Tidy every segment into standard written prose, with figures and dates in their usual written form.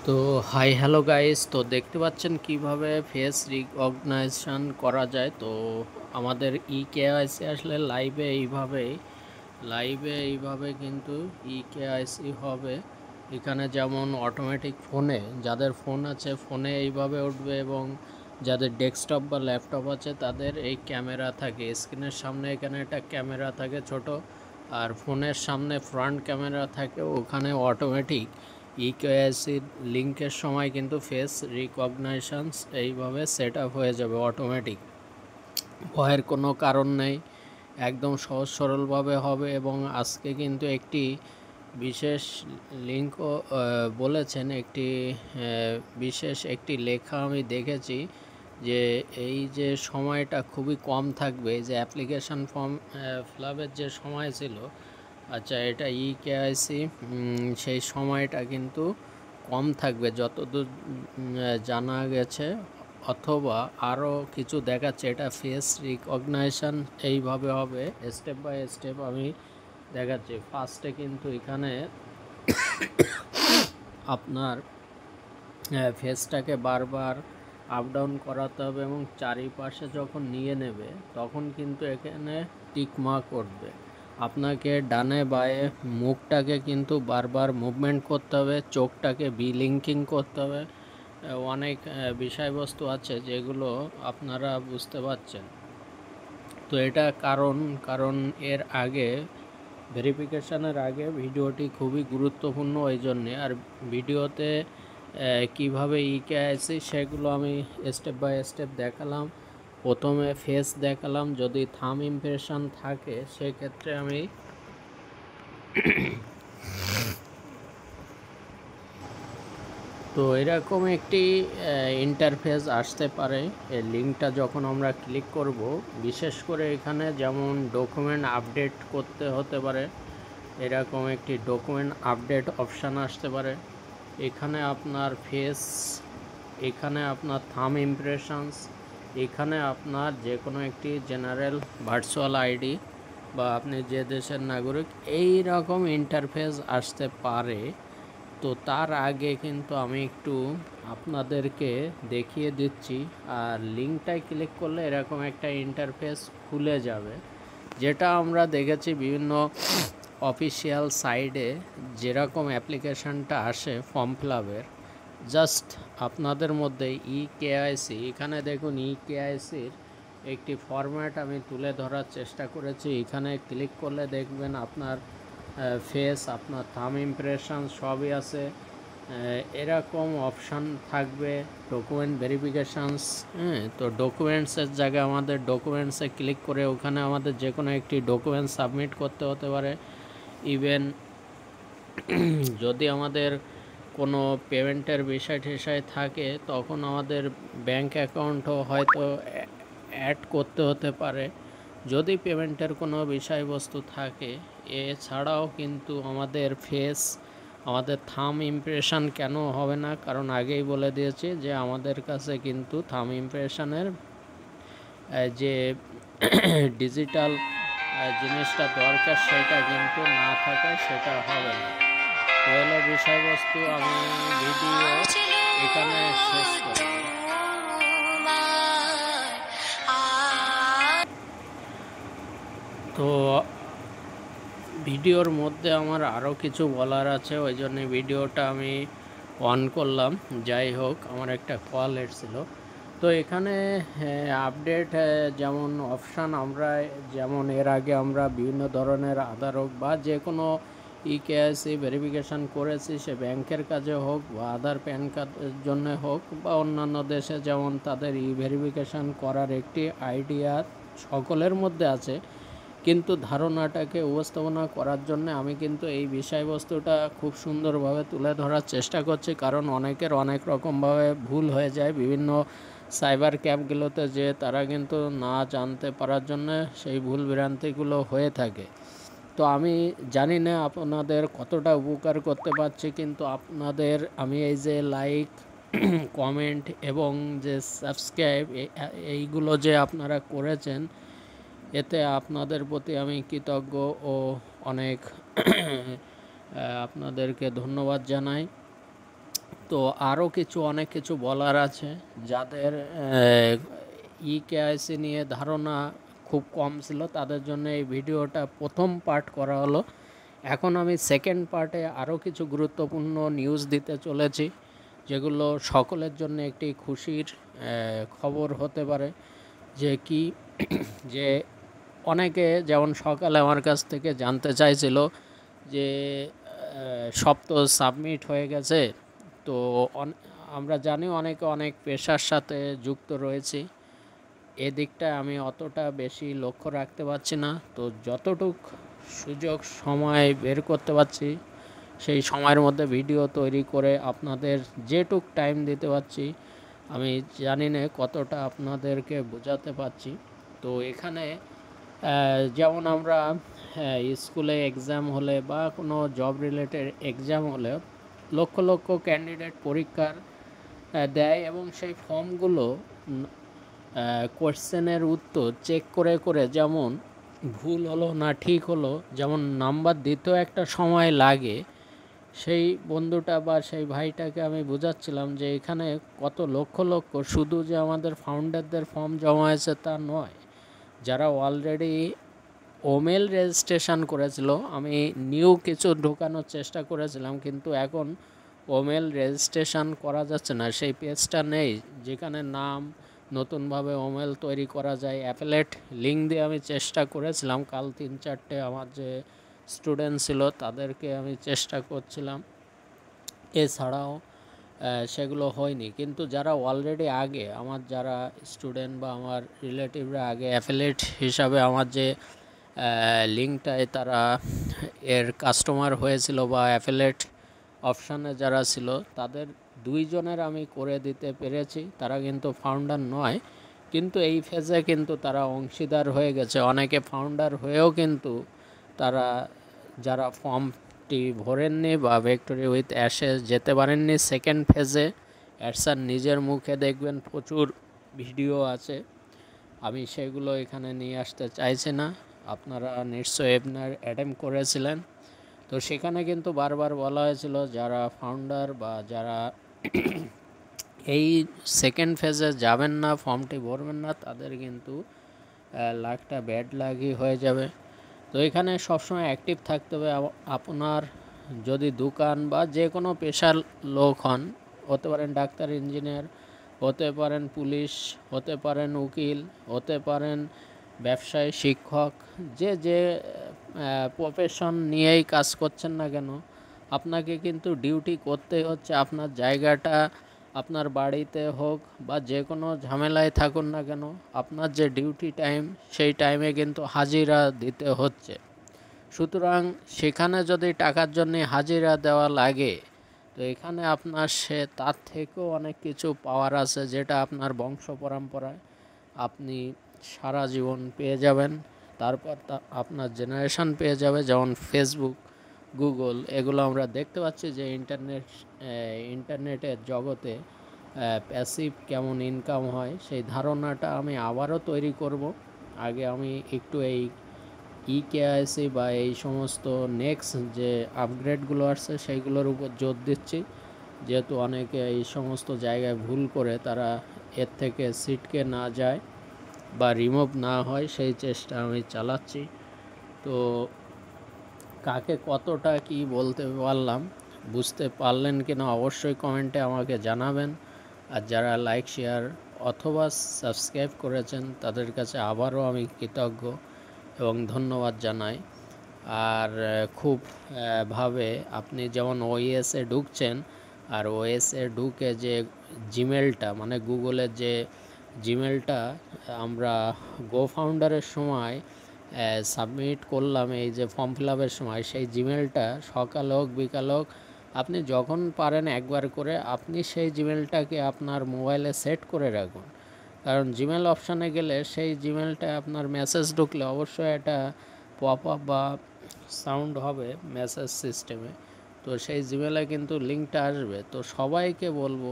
তো hi hello guys, তো দেখতে পাচ্ছেন কিভাবে ফেস রিকগনাইজেশন করা যায়। তো আমাদের কেওয়াইসি আসলে লাইভে এইভাবে কিন্তু কেওয়াইসি হবে। এখানে যেমন অটোমেটিক ফোনে, যাদের ফোন আছে ফোনে এইভাবে উঠবে, এবং যাদের ডেস্কটপ বা ল্যাপটপ আছে তাদের এই ক্যামেরা থাকে স্ক্রিনের সামনে, এখানে একটা ক্যামেরা থাকে ছোট, আর ফোনের সামনে ফ্রন্ট ক্যামেরা থাকে, ওখানে অটোমেটিক ইকেওয়াইসি লিঙ্কের সময় কিন্তু ফেস রিকগনাইশনস এইভাবে সেট আপ হয়ে যাবে অটোমেটিক। ভয়ের কোনো কারণ নেই, একদম সহজ সরলভাবে হবে। এবং আজকে কিন্তু একটি বিশেষ লিঙ্কও বলেছেন, বিশেষ একটি লেখা আমি দেখেছি যে এই যে সময়টা খুবই কম থাকবে, যে অ্যাপ্লিকেশান ফর্ম ফিলাপের যে সময় ছিল, আচ্ছা এটা কেওয়াইসি সেই সময়টা কিন্তু কম থাকবে যতদূর জানা গেছে, অথবা আরও কিছু দেখাচ্ছে। এটা ফেস রিকগনাইশন এইভাবে হবে, স্টেপ বাই স্টেপ আমি দেখাচ্ছি। ফার্স্টে কিন্তু এখানে আপনার ফেসটাকে বারবার আপ ডাউন করাতে হবে, এবং চারিপাশে যখন নিয়ে নেবে তখন কিন্তু এখানে টিকমার্ক উঠবে। আপনাকে ডানে বায়ে মুখটাকে কিন্তু বারবার মুভমেন্ট করতে হবে, চোখটাকে বিলিঙ্কিং করতে হবে। অনেক বিষয়বস্তু আছে যেগুলো আপনারা বুঝতে পারছেন। তো এটা কারণ এর আগে ভেরিফিকেশানের আগে ভিডিওটি খুবই গুরুত্বপূর্ণ ওই জন্যে। আর ভিডিওতে কিভাবে কেওয়াইসি সেগুলো আমি স্টেপ বাই স্টেপ দেখালাম। প্রথমে ফেস দেখালাম, যদি থাম ইমপ্রেশন থাকে সেক্ষেত্রে আমি তো এরকম একটি ইন্টারফেস আসতে পারে। এই লিঙ্কটা যখন আমরা ক্লিক করব, বিশেষ করে এখানে যেমন ডকুমেন্ট আপডেট করতে হতে পারে, এরকম একটি ডকুমেন্ট আপডেট অপশান আসতে পারে। এখানে আপনার ফেস, এখানে আপনার থাম ইমপ্রেশনস, এখানে আপনার যে কোনো একটি জেনারেল ভার্চুয়াল আইডি, বা আপনি যে দেশের নাগরিক, এই রকম ইন্টারফেস আসতে পারে। তো তার আগে কিন্তু আমি একটু আপনাদেরকে দেখিয়ে দিচ্ছি। আর লিঙ্কটায় ক্লিক করলে এরকম একটা ইন্টারফেস খুলে যাবে, যেটা আমরা দেখেছি বিভিন্ন অফিসিয়াল সাইটে যেরকম অ্যাপ্লিকেশানটা আসে ফর্ম ফিলাপের। জাস্ট আপনাদের মধ্যে কেওয়াইসি, এখানে দেখুন কেওয়াইসির একটি ফরম্যাট আমি তুলে ধরার চেষ্টা করেছি। এখানে ক্লিক করলে দেখবেন আপনার ফেস, আপনার থাম ইমপ্রেশন সবই আছে। এরকম অপশান থাকবে ডকুমেন্ট ভেরিফিকেশানস। তো ডকুমেন্টসের জায়গায় আমাদের ডকুমেন্টসে ক্লিক করে ওখানে আমাদের যে কোনো একটি ডকুমেন্ট সাবমিট করতে হতে পারে। ইভেন যদি আমাদের কোনো পেমেন্টের বিষয় টিষয় থাকে, তখন আমাদের ব্যাংক অ্যাকাউন্টও হয়তো অ্যাড করতে হতে পারে যদি পেমেন্টের কোনো বিষয়বস্তু থাকে। এছাড়াও কিন্তু আমাদের ফেস, আমাদের থাম ইমপ্রেশন কেন হবে না, কারণ আগেই বলে দিয়েছি যে আমাদের কাছে কিন্তু থাম ইমপ্রেশনের যে ডিজিটাল জিনিসটা দরকার সেটা কিন্তু না থাকায় সেটা হবে না। তো হলো বিষয়বস্তু, আমি ভিডিও এখানে শেষ করি। তো ভিডিওর মধ্যে আমার আরও কিছু বলার আছে, ওই জন্য ভিডিওটা আমি অন করলাম। যাই হোক, আমার একটা কল এসেছিলো। তো এখানে আপডেট যেমন অপশান, আমরা যেমন এর আগে আমরা বিভিন্ন ধরনের আধার হোক বা যে কোনো কেওয়াইসি ভেরিফিকেশান করেছি, সে ব্যাংকের কাজে হোক বা আধার প্যান কার্ডের জন্য হোক, বা অন্যান্য দেশে যেমন তাদের ভেরিফিকেশান করার একটি আইডিয়া সকলের মধ্যে আছে। কিন্তু ধারণাটাকে উপস্থাপনা করার জন্য আমি কিন্তু এই বিষয়বস্তুটা খুব সুন্দরভাবে তুলে ধরার চেষ্টা করছি, কারণ অনেকের অনেক রকমভাবে ভুল হয়ে যায় বিভিন্ন সাইবার ক্যাফগুলোতে, যে তারা কিন্তু না জানতে পারার জন্য সেই ভুল ভ্রান্তিগুলো হয়ে থাকে। তো আমি জানি না আপনাদের কতটা উপকার করতে পারছি, কিন্তু আপনাদের আমি এই যে লাইক, কমেন্ট এবং যে সাবস্ক্রাইব, এইগুলো যে আপনারা করেছেন, এতে আপনাদের প্রতি আমি কৃতজ্ঞ ও অনেক আপনাদেরকে ধন্যবাদ জানাই। তো তো আরও অনেক কিছু বলার আছে। যাদের ইকেআইসি নিয়ে ধারণা খুব কম ছিল তাদের জন্য এই ভিডিওটা প্রথম পার্ট করা হলো। এখন আমি সেকেন্ড পার্টে আরও কিছু গুরুত্বপূর্ণ নিউজ দিতে চলেছি, যেগুলো সকলের জন্য একটি খুশির খবর হতে পারে। যে কি যে অনেকে যেমন সকালে আমার কাছ থেকে জানতে চাইছিল যে সব তো সাবমিট হয়ে গেছে। তো আমরা জানি অনেকে অনেক পেশার সাথে যুক্ত রয়েছি, এদিকটায় আমি অতটা বেশি লক্ষ্য রাখতে পারছি না। তো যতটুক সুযোগ সময় বের করতে পারছি সেই সময়ের মধ্যে ভিডিও তৈরি করে আপনাদের যেটুক টাইম দিতে পারছি, আমি জানি না কতটা আপনাদেরকে বোঝাতে পারছি। তো এখানে যেমন আমরা স্কুলে এক্সাম হলে বা কোনো জব রিলেটেড এক্সাম হলে লক্ষ লক্ষ ক্যান্ডিডেট পরীক্ষার দেয় এবং সেই ফর্মগুলো কোয়েশ্চেনের উত্তর চেক করে করে যেমন ভুল হলো না ঠিক হলো, যেমন নাম্বার দিতেও একটা সময় লাগে। সেই বন্ধুটা বা সেই ভাইটাকে আমি বোঝাচ্ছিলাম যে এখানে কত লক্ষ লক্ষ, শুধু যে আমাদের ফাউন্ডারদের ফর্ম জমা হয়েছে তা নয়, যারা অলরেডি ওমেল রেজিস্ট্রেশন করেছিল, আমি নিউ কিছু ঢোকানোর চেষ্টা করেছিলাম কিন্তু এখন ওমেল রেজিস্ট্রেশন করা যাচ্ছে না, সেই পেজটা নেই যেখানে নাম নতুনভাবে ওমেল তৈরি করা যায়। অ্যাফিলিয়েট লিঙ্ক দিয়ে আমি চেষ্টা করেছিলাম, কাল 3-4টে আমার যে স্টুডেন্ট ছিল তাদেরকে আমি চেষ্টা করছিলাম, এছাড়াও সেগুলো হয়নি। কিন্তু যারা অলরেডি আগে আমার যারা স্টুডেন্ট বা আমার রিলেটিভরা আগে অ্যাফিলিয়েট হিসাবে আমার যে লিঙ্কটায় তারা এর কাস্টমার হয়েছিল বা অ্যাফিলিয়েট অপশানে যারা ছিল, তাদের 2 জনের আমি করে দিতে পেরেছি। তারা কিন্তু ফাউন্ডার নয়, কিন্তু এই ফেজে কিন্তু তারা অংশীদার হয়ে গেছে। অনেকে ফাউন্ডার হয়েও কিন্তু তারা যারা ফর্মটি ভরেননি বা ভিক্টোরি উইথ অ্যাশেজ যেতে পারেননি সেকেন্ড ফেজে, অ্যাডসার নিজের মুখে দেখবেন প্রচুর ভিডিও আছে, আমি সেগুলো এখানে নিয়ে আসতে চাইছি না। আপনারা নিশ্চয়ই ওয়েবিনার অ্যাটেন্ড করেছিলেন, তো সেখানে কিন্তু বারবার বলা হয়েছিল যারা ফাউন্ডার বা যারা এই সেকেন্ড ফেজে যাবেন না, ফর্মটি ভরবেন না, তাদের কিন্তু লাখটা ব্যাড লাগই হয়ে যাবে। তো এখানে সবসময় অ্যাক্টিভ থাকতে হবে। আপনার যদি দোকান বা যে কোনো পেশার লোক হন, হতে পারেন ডাক্তার, ইঞ্জিনিয়ার, হতে পারেন পুলিশ, হতে পারেন উকিল, হতে পারেন ব্যবসায়ী, শিক্ষক, যে যে প্রফেশন নিয়েই কাজ করছেন না কেন, আপনাকে কিন্তু ডিউটি করতেই হচ্ছে। আপনার জায়গাটা আপনার বাড়িতে হোক বা যে কোনো ঝামেলায় থাকুন না কেন, আপনার যে ডিউটি টাইম সেই টাইমে কিন্তু হাজিরা দিতে হচ্ছে। সুতরাং সেখানে যদি টাকার জন্য হাজিরা দেওয়া লাগে, তো এখানে আপনার তার থেকেও অনেক কিছু পাওয়ার আছে, যেটা আপনার বংশ পরম্পরায় আপনি সারা জীবন পেয়ে যাবেন। তারপর আপনার জেনারেশন পেয়ে যাবে। যেমন ফেসবুক, গুগল, এগুলো আমরা দেখতে পাচ্ছি যে ইন্টারনেটের জগতে প্যাসিভ কেমন ইনকাম হয় সেই ধারণাটা আমি আবারও তৈরি করব। আগে আমি একটু এই ইকেআইসি বা এই সমস্ত নেক্সট যে আপগ্রেডগুলো আসছে সেইগুলোর উপর জোর দিচ্ছি, যেহেতু অনেকে এই সমস্ত জায়গায় ভুল করে তারা এর থেকে সিটকে না যায় বা রিমুভ না হয়, সেই চেষ্টা আমি চালাচ্ছি। তো কাকে কতটা কি বলতে পারলাম, বুঝতে পারলেন কিনা অবশ্যই কমেন্টে আমাকে জানাবেন। আর যারা লাইক, শেয়ার অথবা সাবস্ক্রাইব করেছেন তাদের কাছে আবারও আমি কৃতজ্ঞ এবং ধন্যবাদ জানাই। আর খুব ভাবে আপনি যেমন ওএসে ঢুকছেন, আর ওএসে ঢুকে যে জিমেলটা মানে গুগলের যে জিমেলটা আমরা গো ফাউন্ডারের সময় সাবমিট করলাম, এই যে ফর্ম ফিল আপের সময়, সেই জিমেলটা সকাল হোক বিকাল হোক আপনি যখন পারেন একবার করে আপনি সেই জিমেলটাকে আপনার মোবাইলে সেট করে রাখুন। কারণ জিমেল অপশানে গেলে সেই জিমেলটা আপনার মেসেজ ঢুকলে অবশ্যই এটা পপ আপ বা সাউন্ড হবে মেসেজ সিস্টেমে, তো সেই জিমেলে কিন্তু লিঙ্কটা আসবে। তো সবাইকে বলবো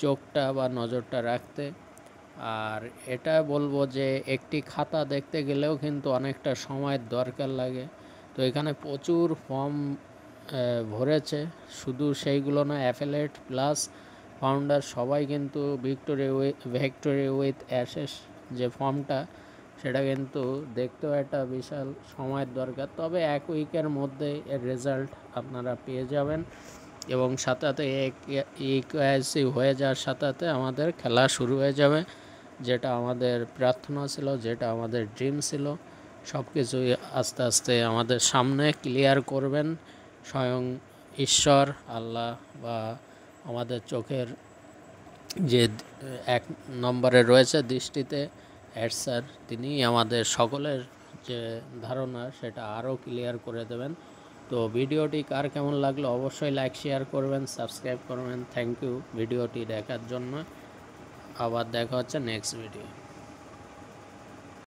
চোখটা বা নজরটা রাখতে। আর এটা বলবো যে একটি খাতা দেখতে গেলেও কিন্তু অনেকটা সময়ের দরকার লাগে। তো এখানে প্রচুর ফর্ম ভরেছে। শুধু সেইগুলো না, অ্যাফিলিয়েট প্লাস ফাউন্ডার সবাই কিন্তু ভিক্টোরি উইথ অ্যাশেস যে ফর্মটা, সেটা কিন্তু দেখতেও একটা বিশাল সময়ের দরকার। তবে 1 উইকের মধ্যে এর রেজাল্ট আপনারা পেয়ে যাবেন এবং সাথে সাথে কেওয়াইসি হয়ে যাওয়ার সাথে সাথে আমাদের খেলা শুরু হয়ে যাবে। যেটা আমাদের প্রার্থনা ছিল, যেটা আমাদের ড্রিম ছিল, সব কিছুই আস্তে আস্তে আমাদের সামনে ক্লিয়ার করবেন স্বয়ং ঈশ্বর, আল্লাহ বা আমাদের চোখের যে 1 নম্বরে রয়েছে দৃষ্টিতে স্যার, তিনি আমাদের সকলের যে ধারণা সেটা আরও ক্লিয়ার করে দেবেন। তো ভিডিওটি কার কেমন লাগলো অবশ্যই লাইক শেয়ার করবেন, সাবস্ক্রাইব করবেন। থ্যাংক ইউ ভিডিওটি দেখার জন্য। আবার দেখা হচ্ছে নেক্সট ভিডিও।